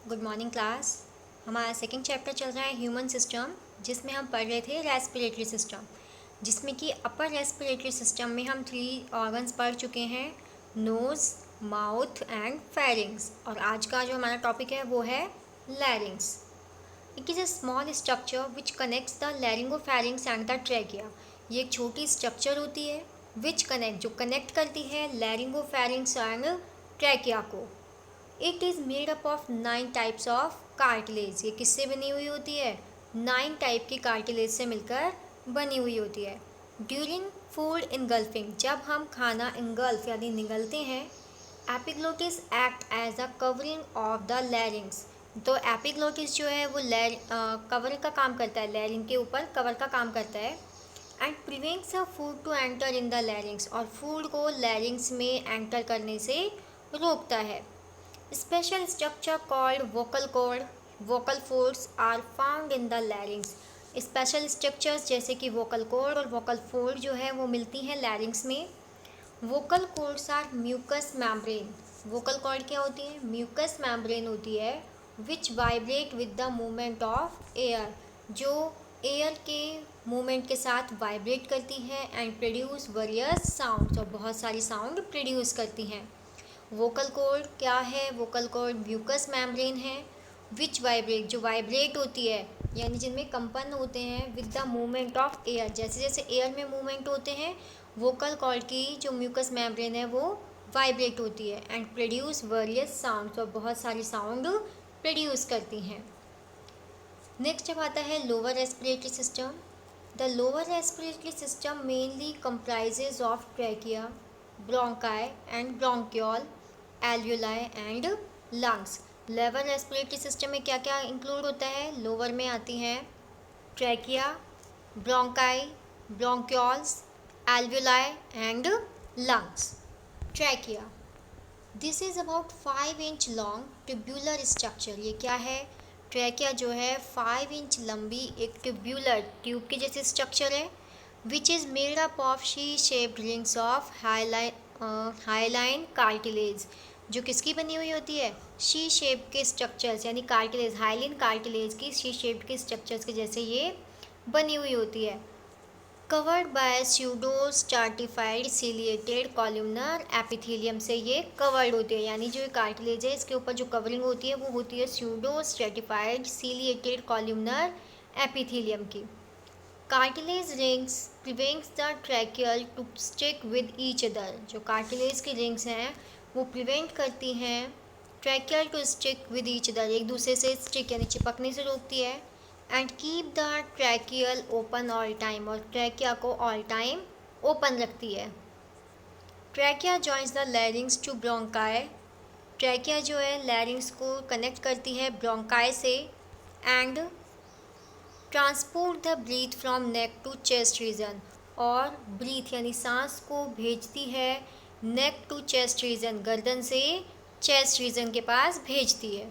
Good morning class. हमारा second chapter चल रहा है ह्यूमन सिस्टम, जिसमें हम पढ़ रहे थे रेस्पिरेटरी सिस्टम, जिसमें कि अपर रेस्पिरेटरी सिस्टम में हम 3 ऑर्गन्स पढ़ चुके हैं, नोज़, माउथ एंड फेरिंग्स। और आज का जो हमारा टॉपिक है वो है larynx. It is a small structure which connects the laryngopharynx and the trachea. ये एक छोटी स्ट्रक्चर होती है जो कनेक्ट करती है लैरिंगोफेरिंग्स एंड ट्रैकिया को। It is made up of 9 types of cartilage. ये किससे बनी हुई होती है? 9 टाइप की कार्टिलेज से मिलकर बनी हुई होती है। ड्यूरिंग फूड इनगल्फिंग, जब हम खाना इनगल्फ यानी निगलते हैं, epiglottis act as a covering of the larynx. तो एपिग्लोटिस जो है वो कवर का काम करता है, लैरिंग के ऊपर कवर का काम करता है। And prevents a food to enter in the larynx, और फूड को लैरिंग्स में एंटर करने से रोकता है। Special structure called vocal cord, vocal folds are found in the larynx. Special structures जैसे कि वोकल कॉर्ड और वोकल फोल्ड जो है वो मिलती हैं लैरिंग्स में। Vocal cords are mucus membrane. Vocal cord क्या होती है? म्यूकस मैम्ब्रेन होती है, which vibrate with the movement of air, जो एयर के मूवमेंट के साथ वाइब्रेट करती है एंड प्रोड्यूस वेरियस साउंड्स, और बहुत सारी साउंड प्रोड्यूस करती हैं। वोकल कॉर्ड क्या है? वोकल कॉर्ड म्यूकस मेम्ब्रेन है, विच वाइब्रेट, जो वाइब्रेट होती है यानी जिनमें कंपन होते हैं with the movement of air, जैसे जैसे एयर में मूवमेंट होते हैं वोकल कॉर्ड की जो म्यूकस मेम्ब्रेन है वो वाइब्रेट होती है एंड प्रोड्यूस वेरियस साउंड्स, और बहुत सारी साउंड प्रोड्यूस करती हैं। नेक्स्ट अब आता है lower respiratory system. The lower respiratory system mainly comprises of trachea, bronchi and bronchiole, alveoli and lungs. Lower respiratory system में क्या क्या इंक्लूड होता है? लोअर में आती हैं trachea, bronchi, bronchioles, alveoli and lungs. Trachea, this is about 5 inch long tubular structure. ये क्या है? ट्रैकिया जो है 5 इंच लंबी एक ट्यूब्यूलर ट्यूब के जैसे स्ट्रक्चर है, which is made up of she shaped rings of highline cartilage. जो किसकी बनी हुई होती है? शी शेप के स्ट्रक्चर्स यानी कार्टिलेज, हाइलिन कार्टिलेज की शी शेप के स्ट्रक्चर्स के जैसे ये बनी हुई होती है। Covered by pseudo stratified ciliated columnar epithelium, से ये कवर्ड होती है, यानी जो कार्टिलेज है इसके ऊपर जो कवरिंग होती है वो होती है pseudo stratified ciliated columnar epithelium की। Cartilage rings prevents the tracheal to stick with each other. जो कार्टिलेज की रिंग्स हैं वो प्रिवेंट करती हैं tracheal to stick with each other, एक दूसरे से स्टिक यानी चिपकने से रोकती है। And keep the tracheal open all time, और ट्रैकिया को ऑल टाइम ओपन रखती है। Trachea joins the larynx to bronchi. Trachea जो है लैरिंग्स को कनेक्ट करती है ब्रोंकाई से and transport the breath from neck to chest region, और ब्रीथ यानी सांस को भेजती है नेक टू चेस्ट रीजन, गर्दन से चेस्ट रीजन के पास भेजती है।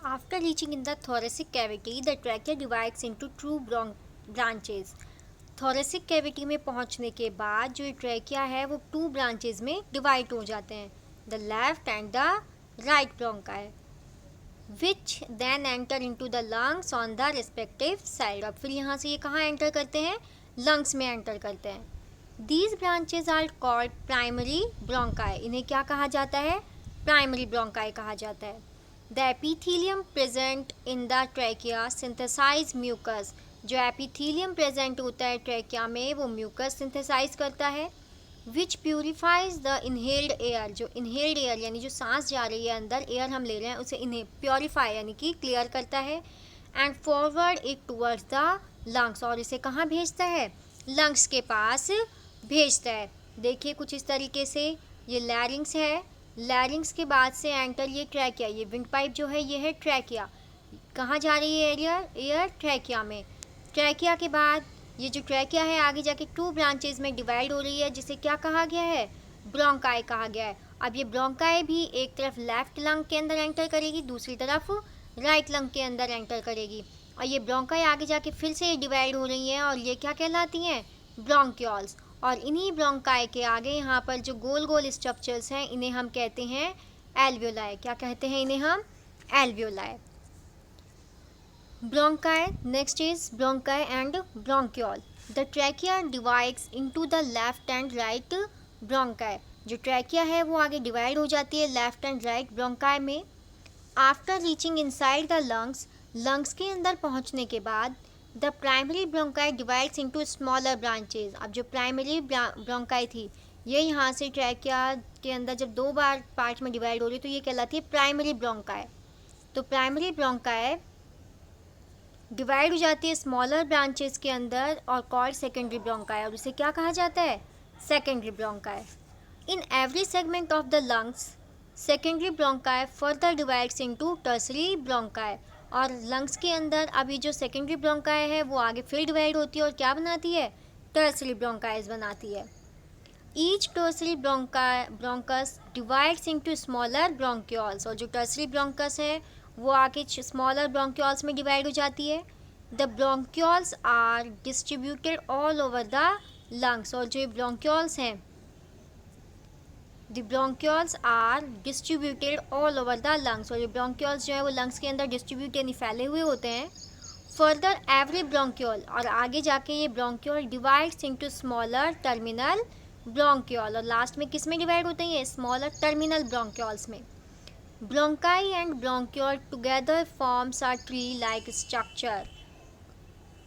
After reaching in the thoracic cavity, the trachea divides into two branches. Thoracic cavity में पहुंचने के बाद जो ट्रैकिया है वो 2 ब्रांचेज में डिवाइड हो जाते हैं, the left and the right bronchi, which then enter into the lungs on the respective side. अब फिर यहाँ से ये कहाँ एंटर करते हैं? लंग्स में एंटर करते हैं। These branches are called primary bronchi. इन्हें क्या कहा जाता है? प्राइमरी ब्रोंकाई कहा जाता है। The epithelium present in the trachea synthesize mucus। जो epithelium present होता है ट्रैकिया में वो mucus synthesize करता है, which purifies the inhaled air। जो inhaled air यानी जो सांस जा रही है अंदर एयर हम ले रहे हैं उसे इन्हें purify यानी कि क्लियर करता है and forward it towards the lungs, और इसे कहाँ भेजता है? लंग्स के पास भेजता है। देखिए कुछ इस तरीके से ये लैरिंग्स है, लैरिंग्स के बाद से एंटर ये ट्रैकिया, ये विंड पाइप जो है ये है ट्रैकिया। कहाँ जा रही है एयर? ट्रैकिया में। ट्रैकिया के बाद ये जो ट्रैकिया है आगे जाके 2 ब्रांचेज में डिवाइड हो रही है, जिसे क्या कहा गया है? ब्रोंकाई कहा गया है। अब ये ब्रोंकाई भी एक तरफ लेफ्ट लंग के अंदर एंटर करेगी, दूसरी तरफ राइट लंग के अंदर एंटर करेगी, और ये ब्रोंकाई आगे जाके फिर से डिवाइड हो रही हैं और ये क्या कहलाती हैं? ब्रोंक्यूल्स। और इन्हीं ब्रोंकाई के आगे यहाँ पर जो गोल गोल स्ट्रक्चर्स हैं इन्हें हम कहते हैं एल्वियोलाई। क्या कहते हैं इन्हें हम? Alveoli. Bronchi, next is bronchi and bronchiole. The trachea divides into the left and right bronchi. जो ट्रैकिया है वो आगे डिवाइड हो जाती है लेफ्ट एंड राइट ब्रोंकाई में। After reaching inside the lungs, lungs के अंदर पहुंचने के बाद the primary bronchi divides into smaller branches. अब जो प्राइमरी ब्रोंकाई थी ये यहाँ से ट्रैकिया के अंदर जब 2 बार पार्ट में डिवाइड हो रही तो ये कहलाती है प्राइमरी ब्रोंकाई। तो प्राइमरी ब्रोंकाई डिवाइड हो जाती है स्मॉलर ब्रांचेस के अंदर और कॉल्ड सेकेंडरी ब्रोंकाई, और उसे क्या कहा जाता है? Secondary bronchi. In every segment of the lungs secondary bronchi further divides into tertiary bronchi. और लंग्स के अंदर अभी जो सेकेंडरी ब्रोंकाई है वो आगे फिर डिवाइड होती है और क्या बनाती है? टर्सरी ब्रोंकाइज बनाती है। Each tertiary bronchus divides into smaller bronchioles. और जो टर्सरी ब्रोंकस है वो आगे स्मॉलर ब्रोंक्यूल्स में डिवाइड हो जाती है। The bronchioles are distributed all over the lungs. और जो ब्रोंक्यूल्स हैं, the bronchioles are distributed all over the lungs. और ये ब्रोंक्यूल्स जो है वो लंग्स के अंदर डिस्ट्रीब्यूट यानी फैले हुए होते हैं। फर्दर एवरी ब्रोंक्यूल, और आगे जाके ये bronchiole divides into smaller terminal bronchiole. और लास्ट में किस में डिवाइड होते हैं? ये स्मॉलर टर्मिनल ब्रोंक्यूल्स में। Bronchi and bronchiole together forms a tree like structure.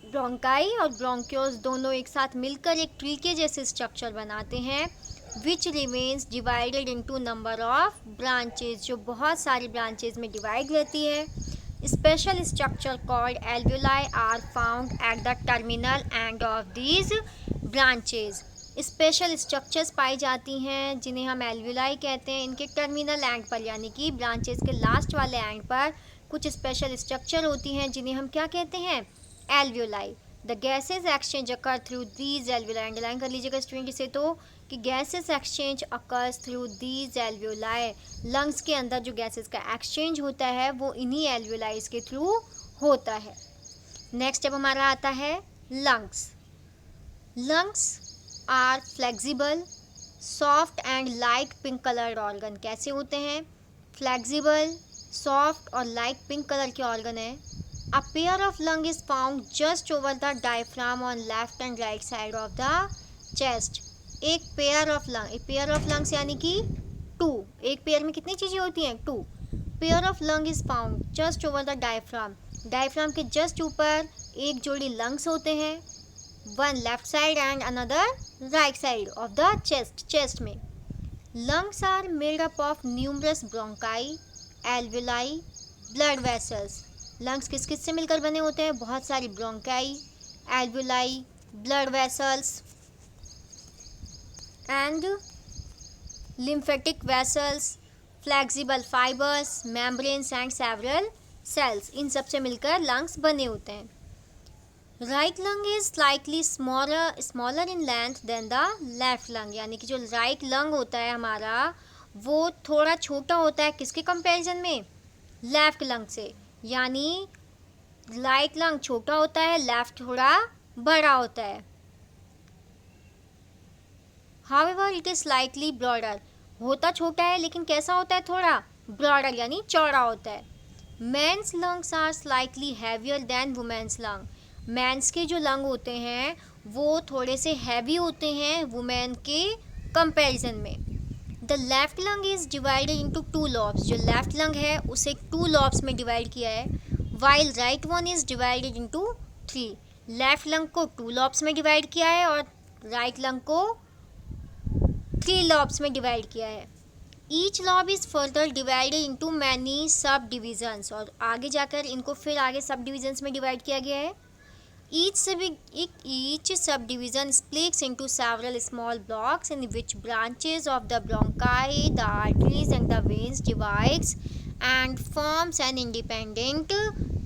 Bronchi और ब्रोंक्यूल्स दोनों एक साथ मिलकर एक ट्री के जैसे स्ट्रक्चर बनाते हैं which remains divided into number of branches, जो बहुत सारी ब्रांचेज में डिवाइड रहती है। Special structure called alveoli are found at the terminal end of these branches. Special structures पाई जाती हैं जिन्हें हम एल्वियोलाई कहते हैं। इनके टर्मिनल एंड पर यानी कि ब्रांचेस के लास्ट वाले एंड पर कुछ स्पेशल स्ट्रक्चर होती हैं जिन्हें हम क्या कहते हैं? Alveoli. The gases exchange occur through these alveoli. Underline कर लीजिएगा स्टूडेंट इसे तो कि gases exchange occurs through these alveoli. Lungs के अंदर जो गैसेज का एक्सचेंज होता है वो इन्हीं एल्वियोलाइज के थ्रू होता है। नेक्स्ट जब हमारा आता है lungs. Lungs are flexible soft and light pink coloured organ. कैसे होते हैं? फ्लेक्सिबल, सॉफ्ट और लाइट पिंक कलर के ऑर्गन है। A pair of lung is found just over the diaphragm on left and right side of the chest. एक pair of lung, एक pair of lungs यानी कि 2। एक पेयर में कितनी चीज़ें होती हैं? 2। Pair of lung is found just over the diaphragm. Diaphragm के जस्ट ऊपर एक जोड़ी लंग्स होते हैं, one left side and another right side of the chest. Chest में lungs are made up of numerous bronchi, alveoli, blood vessels. Lungs किस किस से मिलकर बने होते हैं? बहुत सारी bronchi, alveoli, blood vessels and lymphatic vessels, flexible fibres, membranes and several cells. इन सब से मिलकर लंग्स बने होते हैं। Right lung is slightly smaller in length than the left lung. यानी कि जो राइट लंग होता है हमारा वो थोड़ा छोटा होता है किसके कंपैरिजन में? लेफ्ट लंग से। यानी राइट लंग छोटा होता है, लेफ्ट थोड़ा बड़ा होता है। However it is slightly broader. होता छोटा है लेकिन कैसा होता है? थोड़ा ब्रॉडर यानी चौड़ा होता है। Men's lungs are slightly heavier than women's lung. Men's के जो लंग होते हैं वो थोड़े से हैवी होते हैं वुमेन के कंपैरिजन में। The left lung is divided into 2 lobes. जो लेफ्ट लंग है उसे 2 लॉब्स में डिवाइड किया है, while right one is divided into 3। Left lung को 2 लॉब्स में डिवाइड किया है और राइट लंग को 3 लॉब्स में डिवाइड किया है। Each lobe is further divided into many सब डिविजन्स। और आगे जाकर इनको फिर आगे सब डिविजन्स में डिवाइड किया गया है। Each subdivision splits into several small blocks in which branches of the bronchi, the arteries and the veins divides and forms an independent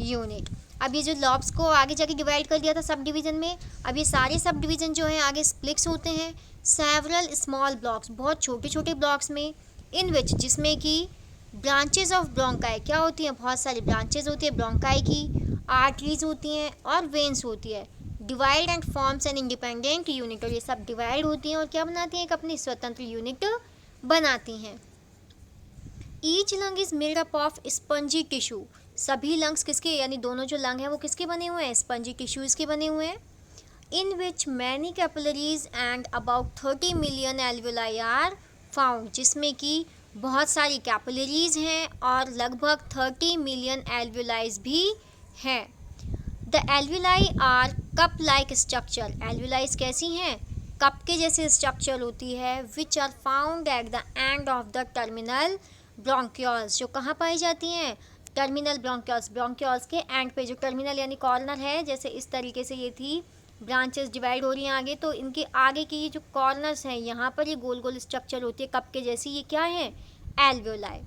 unit. अब ये जो लॉब्स को आगे जाके डिवाइड कर दिया था सब डिवीज़न में, अब ये सारे सब डिवीज़न जो हैं आगे स्प्लिट्स होते हैं सेवरल स्मॉल ब्लॉक्स, बहुत छोटे छोटे ब्लॉक्स में, इन विच जिसमें कि ब्रांचेज ऑफ ब्रोंकाई क्या होती हैं? बहुत सारी ब्रांचेज होती है ब्रोंकाई की, आर्टरीज होती हैं और वेन्स होती है। Divide and forms an independent unit. और ये सब डिवाइड होती हैं और क्या बनाती हैं? एक अपनी स्वतंत्र यूनिट बनाती हैं। Each lung is made up of spongy tissue. सभी लंग्स किसके, यानी दोनों जो लंग हैं वो किसके बने हुए हैं, स्पंजी टिश्यूज के बने हुए हैं। In which many capillaries and about 30 million alveoli are found, जिसमें कि बहुत सारी कैपिलरीज हैं और लगभग 30 मिलियन एल्वुलाइज भी हैं। The alveoli are cup like structure. Alveolis कैसी हैं, कप के जैसे स्ट्रक्चर होती है। Which are found at the end of the terminal bronchioles, जो कहाँ पाई जाती हैं, टर्मिनल ब्रोंक्यूल्स, ब्रोंक्यूल्स के एंड पे, जो टर्मिनल यानी कॉर्नर है, जैसे इस तरीके से ये थी ब्रांचेस डिवाइड हो रही हैं आगे, तो इनके आगे के ये जो कॉर्नर्स हैं यहाँ पर ये गोल गोल स्ट्रक्चर होती है कप के जैसी, ये क्या है, alveoli.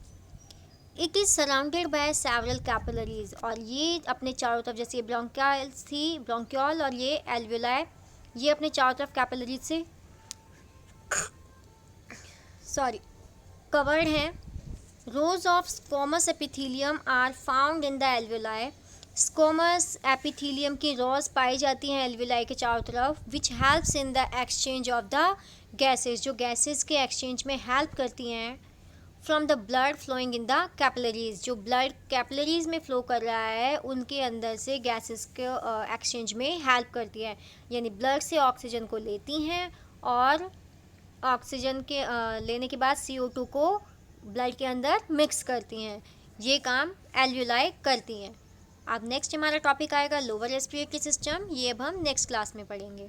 It is surrounded by several capillaries, और ये अपने चारों तरफ, जैसे ब्रोंक्यूल्स थी, ब्रोंक्यूल और ये एल्वुलाई, ये अपने चारों तरफ कैपिलरीज से कवर्ड हैं। Rows of squamous epithelium are found in the alveoli. Squamous epithelium की रोज पाई जाती हैं एल्वुलाई के चारों तरफ। Which helps in the exchange of the gases, जो गैसेज के एक्सचेंज में हेल्प करती हैं। From the blood flowing in the capillaries, जो ब्लड कैपिलरीज में फ्लो कर रहा है उनके अंदर से गैसेस के एक्सचेंज में हेल्प करती है, यानी ब्लड से ऑक्सीजन को लेती हैं और ऑक्सीजन के लेने के बाद CO2 को ब्लड के अंदर मिक्स करती हैं। ये काम एल्वुलाई करती हैं। अब नेक्स्ट हमारा टॉपिक आएगा लोअर रेस्पिरेटरी सिस्टम, ये अब हम नेक्स्ट क्लास में पढ़ेंगे।